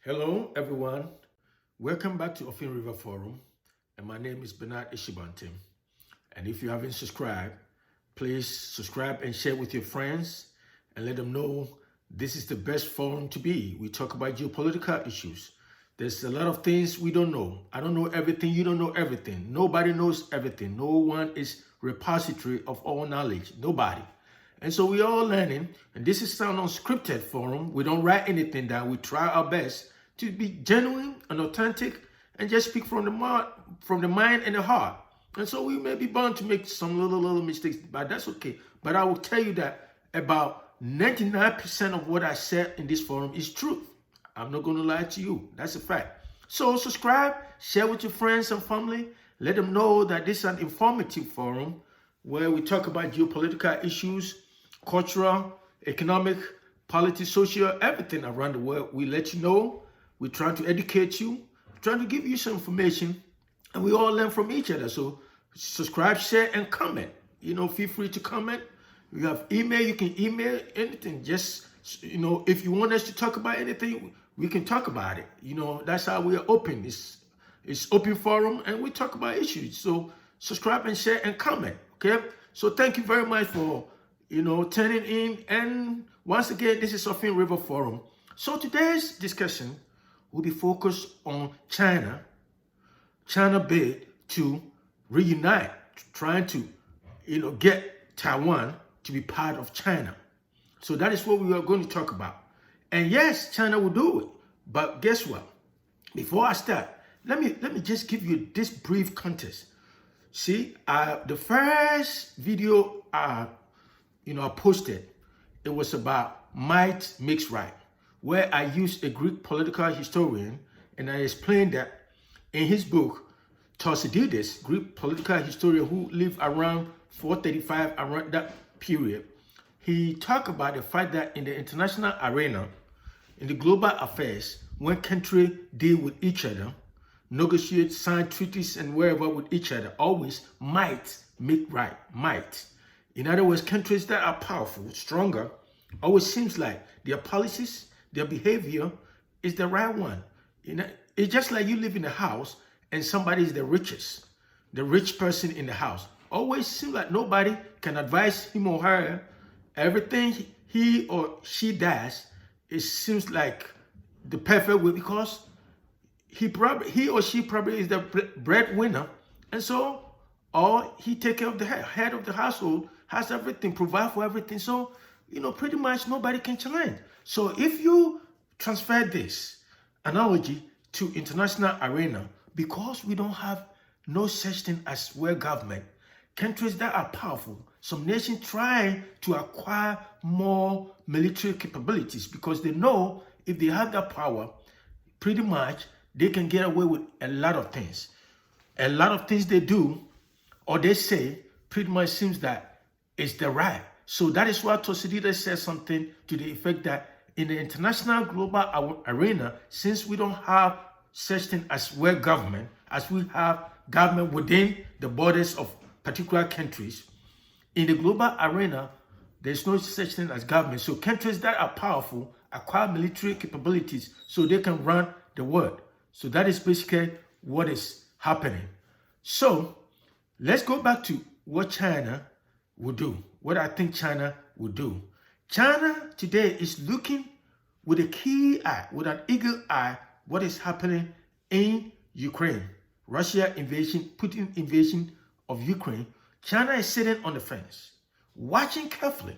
Hello, everyone. Welcome back to Offin River Forum. And my name is Bernard Ishibantim. And if you haven't subscribed, please subscribe and share with your friends and let them know this is the best forum to be. We talk about geopolitical issues. There's a lot of things we don't know. I don't know everything. You don't know everything. Nobody knows everything. No one is repository of all knowledge. Nobody. And so we're all learning, and this is an unscripted forum. We don't write anything down. We try our best to be genuine and authentic and just speak from the mind and the heart. And so we may be bound to make some little mistakes, but that's okay. But I will tell you that about 99% of what I said in this forum is truth. I'm not going to lie to you. That's a fact. So subscribe, share with your friends and family. Let them know that this is an informative forum where we talk about geopolitical issues, cultural, economic, politics, social, everything around the world. We let you know. We're trying to educate you, trying to give you some information, and we all learn from each other. So subscribe, share, and comment. Feel free to comment. We have email. You can email anything. Just, if you want us to talk about anything, we can talk about it. That's how we are open. It's open forum, and we talk about issues. So subscribe and share and comment. Okay. So thank you very much for tuning in. And once again, this is Offin River Forum. So today's discussion will be focused on China bid to reunite, trying to, get Taiwan to be part of China. So that is what we are going to talk about. And yes, China will do it. But guess what? Before I start, let me just give you this brief context. See, the first video I posted, it was about might makes right, where I used a Greek political historian, and I explained that in his book, Thucydides, Greek political historian who lived around 435, around that period, he talked about the fact that in the international arena, in the global affairs, when countries deal with each other, negotiate, sign treaties, and wherever with each other, always might make right, might. In other words, countries that are powerful, stronger, always seems like their policies, their behavior is the right one. It's just like you live in a house and somebody is the rich person in the house. Always seems like nobody can advise him or her. Everything he or she does, it seems like the perfect way because he or she probably is the breadwinner, and so or he take care of the head of the household, has everything, provide for everything. So pretty much nobody can challenge. So if you transfer this analogy to international arena, because we don't have no such thing as world government, countries that are powerful, some nations try to acquire more military capabilities because they know if they have that power, pretty much they can get away with a lot of things. A lot of things they do or they say pretty much seems that it's the right. So that is why Thucydides says something to the effect that in the international global arena, since we don't have such thing as world government, as we have government within the borders of particular countries, in the global arena, there's no such thing as government. So countries that are powerful acquire military capabilities so they can run the world. So that is basically what is happening. So let's go back to what China will do, what I think China will do. China today is looking with a key eye, with an eagle eye, what is happening in Ukraine. Russia invasion, Putin invasion of Ukraine. China is sitting on the fence, watching carefully.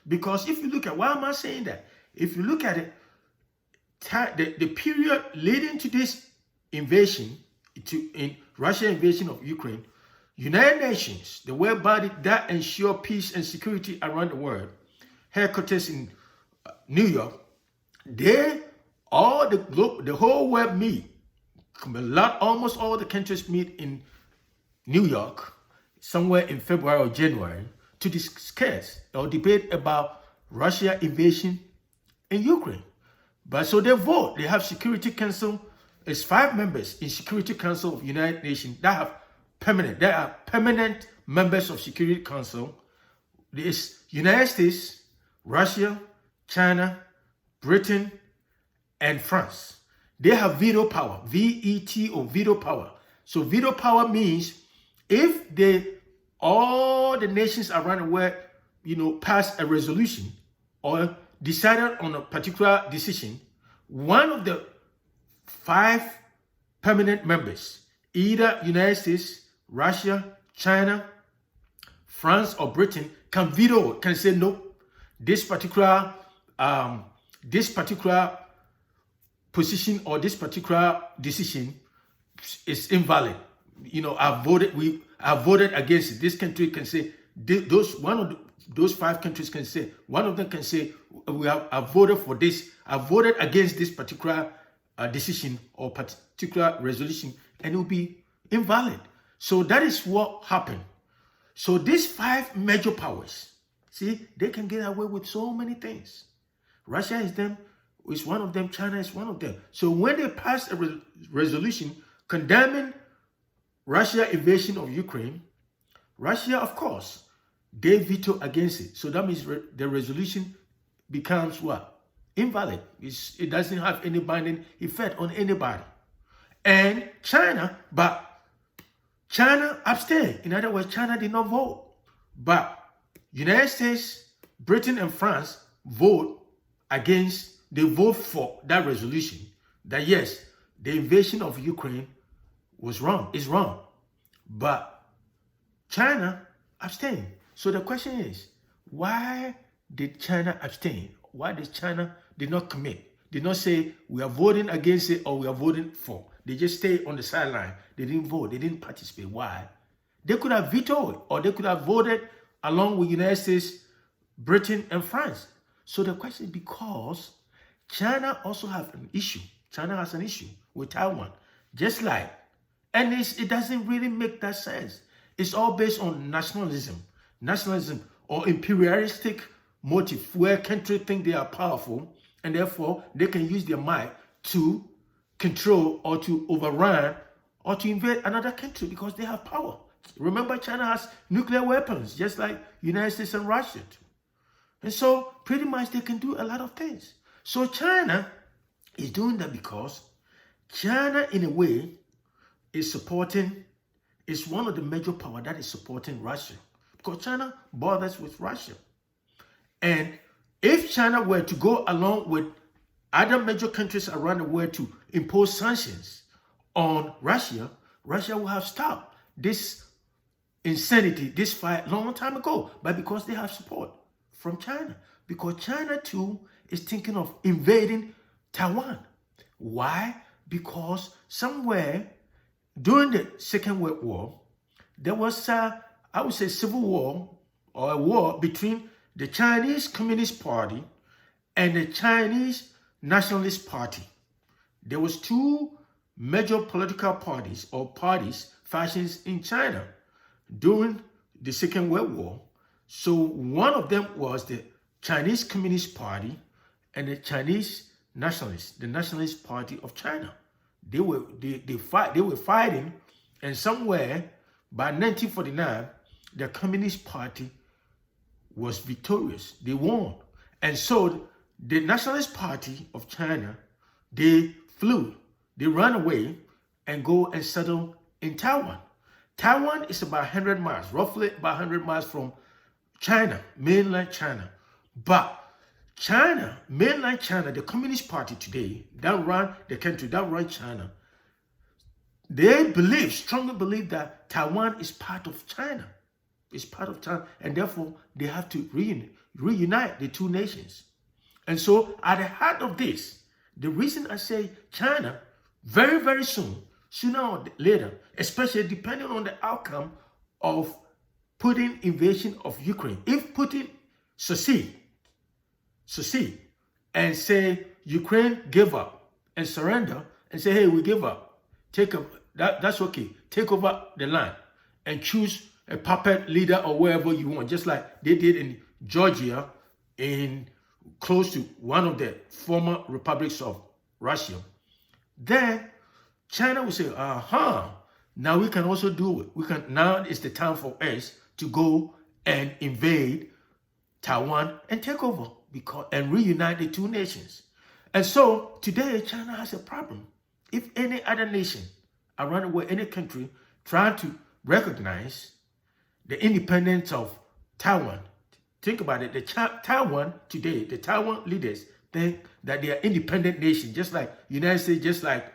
Because if you look at, why am I saying that? If you look at it, the period leading to this invasion, in Russia invasion of Ukraine, United Nations, the world body that ensure peace and security around the world, headquarters in New York, the whole world meet. Almost all the countries meet in New York, somewhere in February or January, to discuss or debate about Russia invasion in Ukraine. But so they vote. They have Security Council. It's 5 members in Security Council of United Nations that have permanent. They are permanent members of Security Council. There's United States, Russia, China, Britain, and France. they have veto power, V-E-T-O, veto power. So veto power means if all the nations around the world, pass a resolution or decided on a particular decision, one of the 5 permanent members, either United States, Russia, China, France, or Britain, can veto, can say no, this particular position or this particular decision is invalid. I voted against it. This country can say those 5 countries can say, one of them can say, I voted for this, I voted against this particular decision or particular resolution, and it will be invalid. So that is what happened. So these 5 major powers, see, they can get away with so many things. Russia is one of them, China is one of them. So when they passed a resolution condemning Russia's invasion of Ukraine, Russia, of course, they veto against it. So that means the resolution becomes what? Invalid. It doesn't have any binding effect on anybody. And China abstained. In other words, China did not vote. But United States, Britain, and France vote for that resolution that yes, the invasion of Ukraine is wrong. But China abstained. So the question is, why did China abstain? Why did China not commit? Did not say we are voting against it or we are voting for. They just stayed on the sideline. They didn't vote. They didn't participate. Why? They could have vetoed or they could have voted along with United States, Britain, and France. So the question is because China also has an issue. China has an issue with Taiwan. Just like, and it doesn't really make that sense. It's all based on nationalism or imperialistic motive where countries think they are powerful and therefore they can use their might to control or to overrun or to invade another country because they have power. Remember, China has nuclear weapons, just like United States and Russia too. And so pretty much they can do a lot of things. So China is doing that because China, in a way, is one of the major powers that is supporting Russia. Because China borders with Russia. And if China were to go along with other major countries around the world to impose sanctions on Russia, Russia will have stopped this insanity, this fight long time ago. But because they have support from China. Because China too is thinking of invading Taiwan. Why? Because somewhere during the Second World War, there was I would say civil war or a war between the Chinese Communist Party and the Chinese Nationalist Party. There was 2 major political parties or factions in China during the Second World War. So one of them was the Chinese Communist Party and the Chinese Nationalists, the Nationalist Party of China. They were fighting, and somewhere by 1949, the Communist Party was victorious. They won. And so the Nationalist Party of China, they ran away and go and settle in Taiwan. Taiwan is about 100 miles, roughly about 100 miles from China, mainland China. But China, mainland China, the Communist Party today, that run the country, that run China, they strongly believe that Taiwan is part of China. It's part of China, and therefore they have to reunite the 2 nations. And so at the heart of this, the reason I say China, very, very soon, sooner or later, especially depending on the outcome of Putin invasion of Ukraine. If Putin succeed and say Ukraine give up and surrender and say, hey, we give up, that's okay, take over the land and choose a puppet leader or wherever you want, just like they did in Georgia, in close to one of the former republics of Russia, then China will say, now we can also do it. Now it's the time for us to go and invade Taiwan and take over and reunite the 2 nations. And so today, China has a problem. If any other nation around the world, any country, trying to recognize the independence of Taiwan, think about it. Taiwan today, the Taiwan leaders think that they are independent nation, just like United States, just like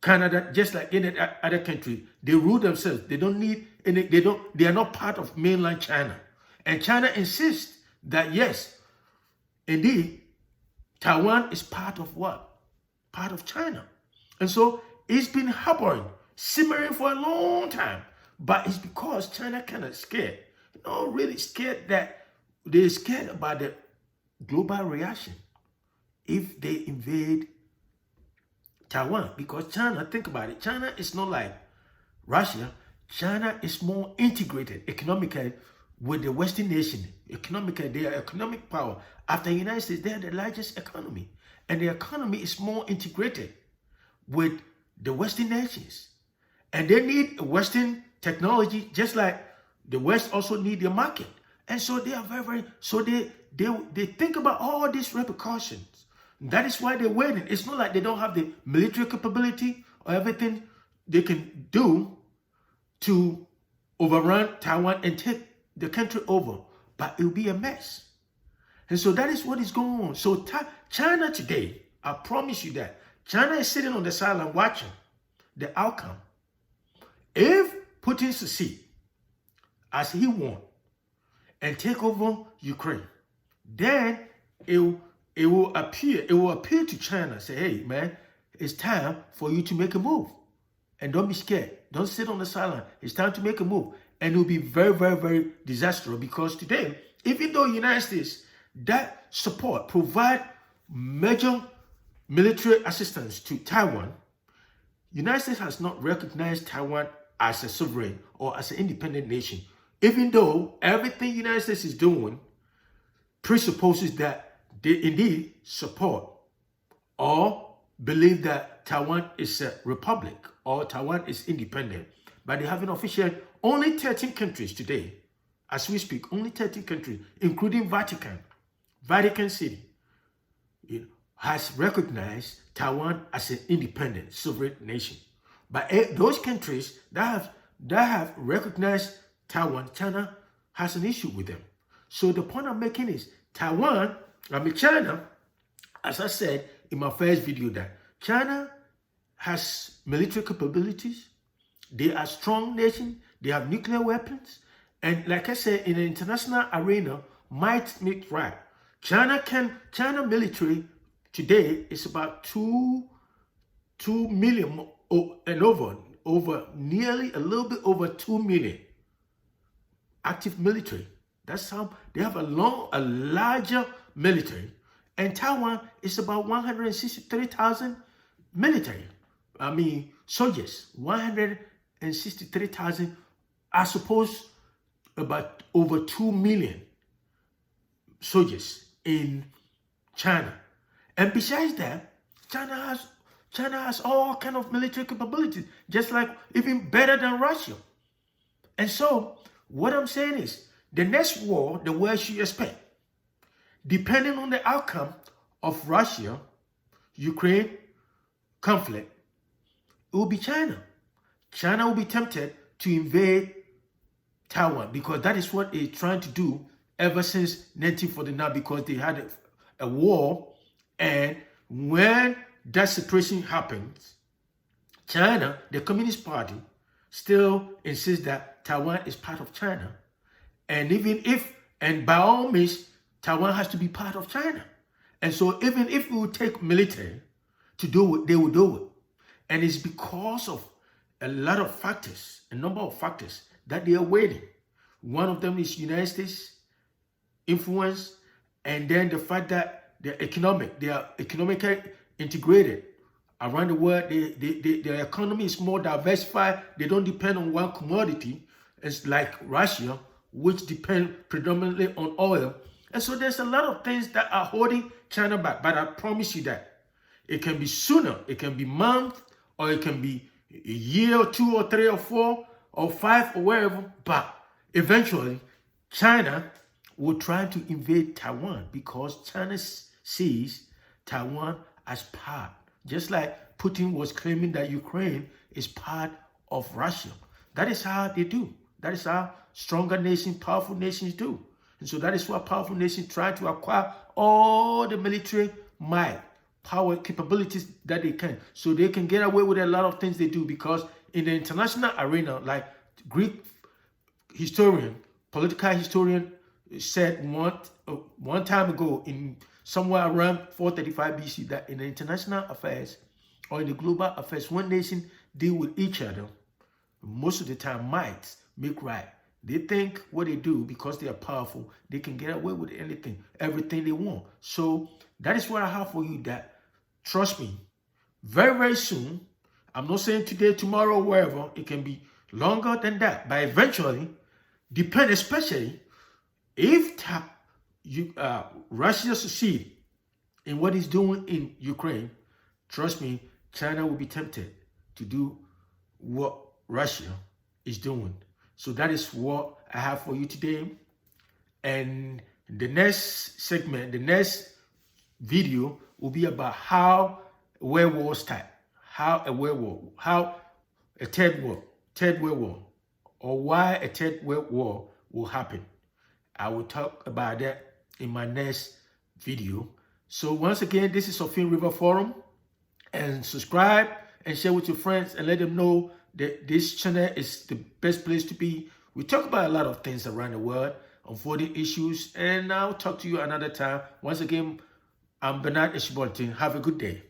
Canada, just like any other country. They rule themselves. They don't need any. They are not part of mainland China. And China insists that yes, indeed, Taiwan is part of what? Part of China. And so it's been harboring, simmering for a long time. But it's because China kind of scared. Really scared that they're scared about the global reaction if they invade Taiwan. Because China, think about it, China is not like Russia. China is more integrated economically with the Western nation. Economically, they are economic power. After the United States, they are the largest economy. And the economy is more integrated with the Western nations. And they need Western technology, just like the West also need the market. And so they are so they think about all these repercussions. That is why they're waiting. It's not like they don't have the military capability or everything they can do to overrun Taiwan and take the country over. But it will be a mess. And so that is what is going on. So China today, I promise you that, China is sitting on the sideline watching the outcome. If Putin succeeds, as he wants, and take over Ukraine, then it will appear to China, say, hey, man, it's time for you to make a move. And don't be scared. Don't sit on the sideline. It's time to make a move. And it will be very, very, very disastrous, because today, even though the United States, that support, provide major military assistance to Taiwan, the United States has not recognized Taiwan as a sovereign or as an independent nation, even though everything the United States is doing presupposes that they indeed support or believe that Taiwan is a republic or Taiwan is independent. But they have an official, only 13 countries today, as we speak, only 13 countries, including Vatican City, has recognized Taiwan as an independent sovereign nation. But those countries that have recognized Taiwan, China has an issue with them. So the point I'm making is China, as I said in my first video, that China has military capabilities. They are a strong nation. They have nuclear weapons. And like I said, in the international arena, might make right. China military today is about 2 million and over nearly a little bit over 2 million active military. That's how they have a larger military. And Taiwan is about 163,000 soldiers. 163,000, I suppose about over 2 million soldiers in China. And besides that, China has all kind of military capabilities, just like even better than Russia. And so what I'm saying is, the next war the world should expect, depending on the outcome of Russia-Ukraine conflict, it will be China. China will be tempted to invade Taiwan, because that is what they're trying to do ever since 1949, because they had a war. And when that situation happens, China, the Communist Party, still insists that Taiwan is part of China. And by all means, Taiwan has to be part of China. And so even if we would take military to do it, they will do it. And it's because of a number of factors that they are waiting. One of them is United States influence, and then the fact that they are economically integrated around the world. Their economy is more diversified. They don't depend on one commodity. It's like Russia, which depend predominantly on oil. And so there's a lot of things that are holding China back. But I promise you that it can be sooner, it can be months, or it can be a year or 2 or 3 or 4 or 5 or wherever. But eventually, China will try to invade Taiwan, because China sees Taiwan as part. Just like Putin was claiming that Ukraine is part of Russia. That is how they do. That is how stronger nations, powerful nations do. And so that is why powerful nations try to acquire all the military might, power, capabilities that they can, so they can get away with a lot of things they do. Because in the international arena, like Greek historian, political historian said one time ago, in somewhere around 435 BC, that in the international affairs or in the global affairs, when nations deal with each other, most of the time might make right. They think what they do, because they are powerful, they can get away with anything, everything they want. So that is what I have for you, that trust me, very, very soon, I'm not saying today, tomorrow, wherever, it can be longer than that, but eventually, depend, especially if Russia succeed in what it's doing in Ukraine, trust me, China will be tempted to do what Russia is doing. So that is what I have for you today. And the next segment, the next video will be about how world wars start, how a world war, how a third world war, or why a third world war will happen. I will talk about that in my next video. So once again, this is Offin River Forum, and subscribe and share with your friends and let them know that this channel is the best place to be. We talk about a lot of things around the world, unfolding issues, and I'll talk to you another time. Once again, I'm Bernard Ishbolton. Have a good day.